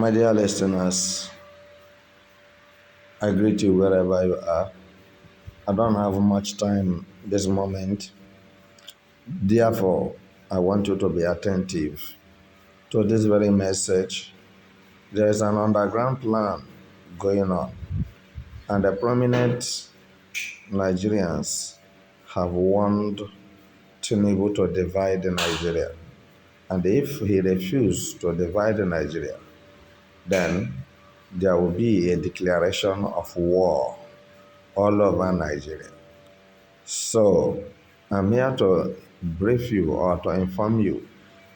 My dear listeners, I greet you wherever you are. I don't have much time this moment. Therefore, I want you to be attentive to this very message. There is an underground plan going on, and the prominent Nigerians have warned Tinubu to divide Nigeria. And if he refuses to divide Nigeria, then there will be a declaration of war all over Nigeria. So I'm here to brief you or to inform you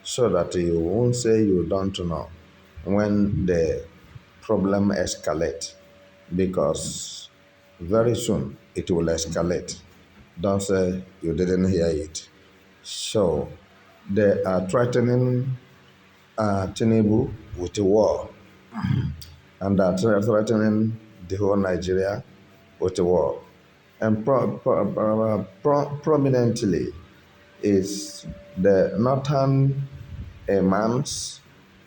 so that you won't say you don't know when the problem escalates, because very soon it will escalate. Don't say you didn't hear it. So they are threatening Tinubu with a war, and are threatening the whole Nigeria with a war. And prominently is the northern imams,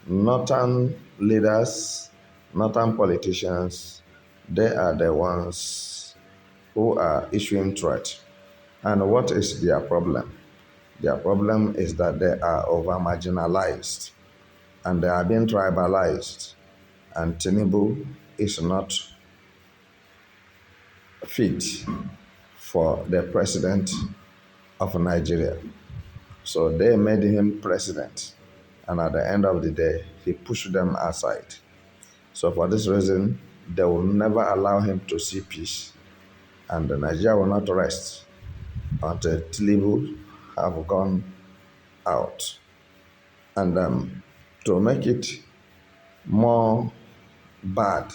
northern leaders, northern politicians. They are the ones who are issuing threat. And what is their problem? Their problem is that they are over marginalized and they are being tribalized. And Tinubu is not fit for the president of Nigeria. So they made him president. And at the end of the day, he pushed them aside. So for this reason, they will never allow him to see peace. And Nigeria will not rest until Tinubu have gone out. And to make it more bad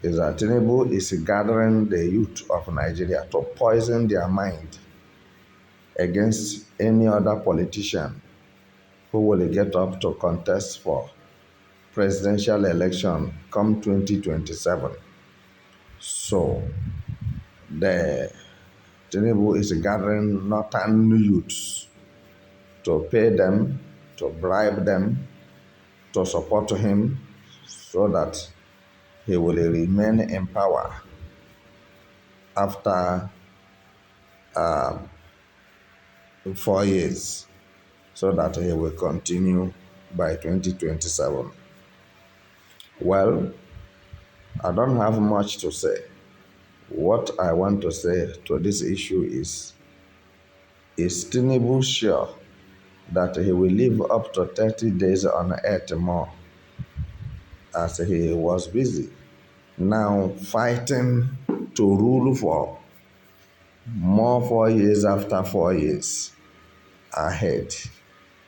is that Tinubu is gathering the youth of Nigeria to poison their mind against any other politician who will get up to contest for presidential election come 2027. So the Tinubu is gathering northern youths to pay them, to bribe them, to support him so that he will remain in power after 4 years, so that he will continue by 2027. Well, I don't have much to say. What I want to say to this issue is Tinubu sure that he will live up to 30 days on earth more, as he was busy now fighting to rule for more 4 years after 4 years ahead?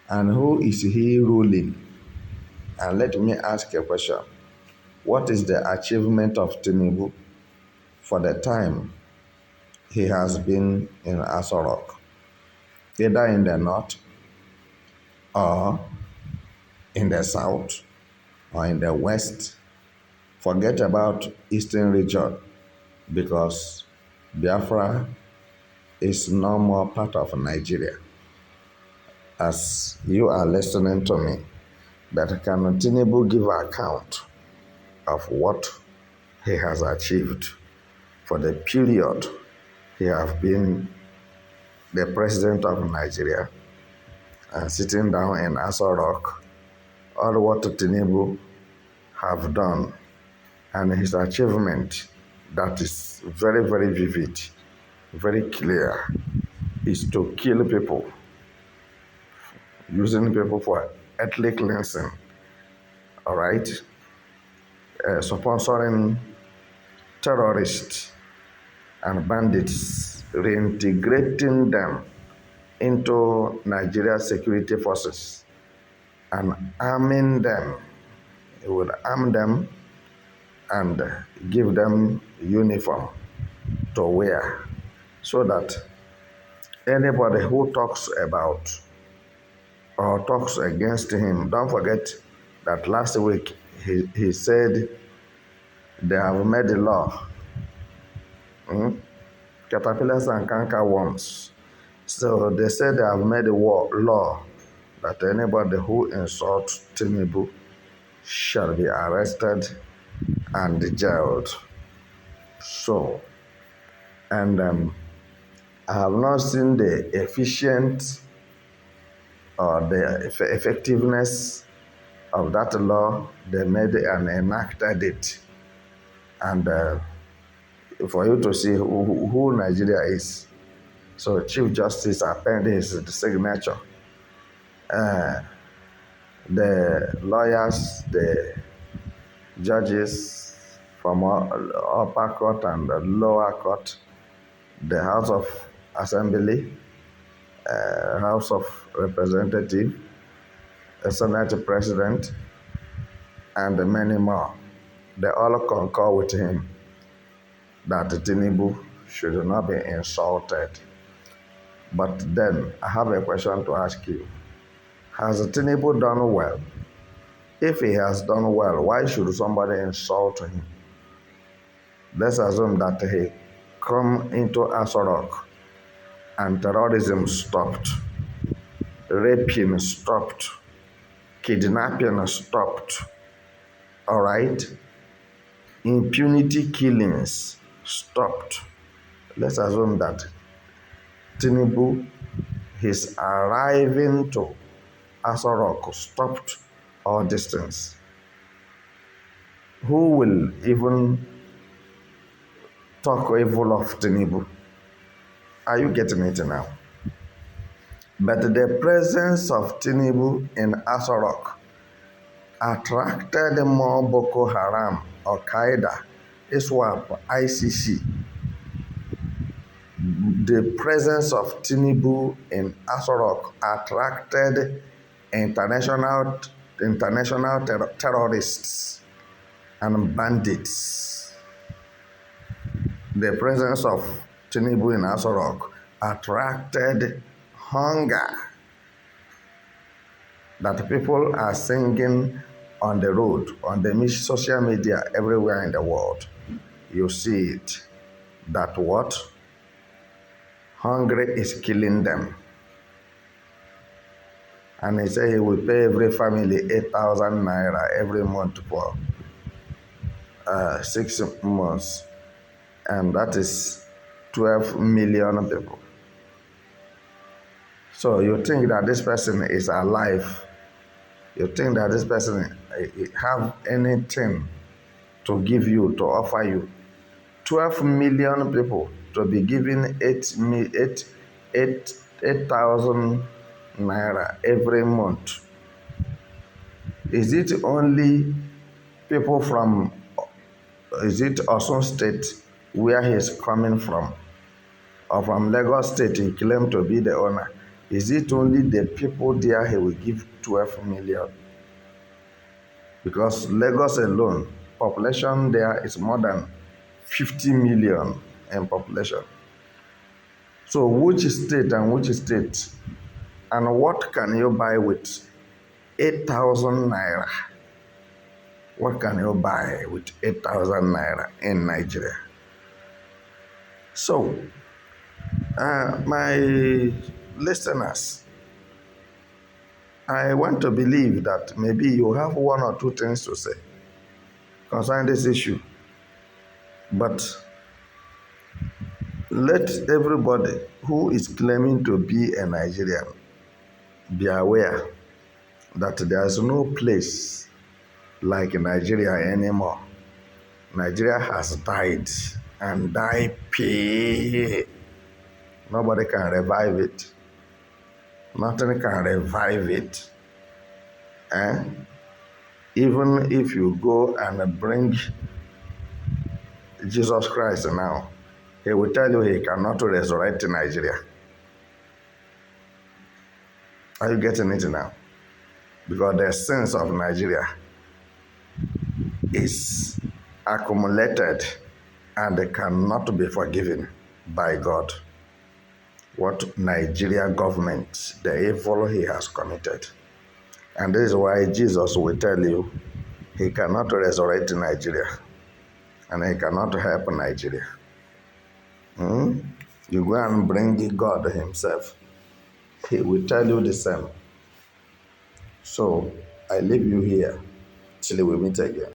And who is he ruling? And let me ask a question. What is the achievement of Tinubu for the time he has been in Aso Rock, either in the north or in the south or in the west? Forget about eastern region, because Biafra is no more part of Nigeria. As you are listening to me, that can Tinubu give account of what he has achieved for the period he has been the president of Nigeria and sitting down in Aso Rock, all what Tinubu have done and his achievement that is very, very vivid, very clear, is to kill people, using people for ethnic cleansing, all right? Sponsoring terrorists and bandits, reintegrating them into Nigeria security forces and arming them. He will arm them and give them uniform to wear, so that anybody who talks about or talks against him, don't forget that last week he said they have made a law, caterpillars and canker worms. So they said they have made a law that anybody who insults Tinubu shall be arrested and jailed. So, and I have not seen the efficient or the effectiveness of that law. They made and enacted it. And for you to see who Nigeria is. So Chief Justice appended his signature. The lawyers, the judges from upper court and the lower court, the House of Assembly, House of Representative, the Senate President, and many more. They all concur with him that Tinubu should not be insulted. But then I have a question to ask you. Has Tinubu done well? If he has done well, why should somebody insult him? Let's assume that he come into Asorok and terrorism stopped, raping stopped, kidnapping stopped, all right? Impunity killings stopped. Let's assume that Tinubu, his arriving to Asorok stopped all these things. Who will even talk evil of Tinubu? Are you getting it now? But the presence of Tinubu in Asorok attracted more Boko Haram, Al Qaeda, ISWAP, ICC. The presence of Tinubu in Asorok attracted international terrorists and bandits. The presence of Tinubu in Asorok attracted hunger that people are singing on the road, on the social media, everywhere in the world. You see it. That what? Hunger is killing them. And he said he will pay every family 8,000 naira every month for 6 months. And that is 12 million people. So you think that this person is alive. You think that this person have anything to give you, to offer you. 12 million people to be given 8,000 naira every month. Is it only people from, is it Osun State where he's coming from? Or from Lagos State he claimed to be the owner? Is it only the people there he will give 12 million? Because Lagos alone, population there is more than 50 million in population. So which state and which state? And what can you buy with 8,000 naira? What can you buy with 8,000 naira in Nigeria? So, my listeners, I want to believe that maybe you have one or two things to say concerning this issue. But let everybody who is claiming to be a Nigerian be aware that there is no place like Nigeria anymore. Nigeria has died and died pay. Nobody can revive it. Nothing can revive it. Even if you go and bring Jesus Christ now, he will tell you he cannot resurrect Nigeria. Are you getting it now? Because the sins of Nigeria is accumulated and cannot be forgiven by God. What Nigeria government, the evil he has committed. And this is why Jesus will tell you he cannot resurrect Nigeria and he cannot help Nigeria. You go and bring God himself. He will tell you the same. So I leave you here. till we meet again.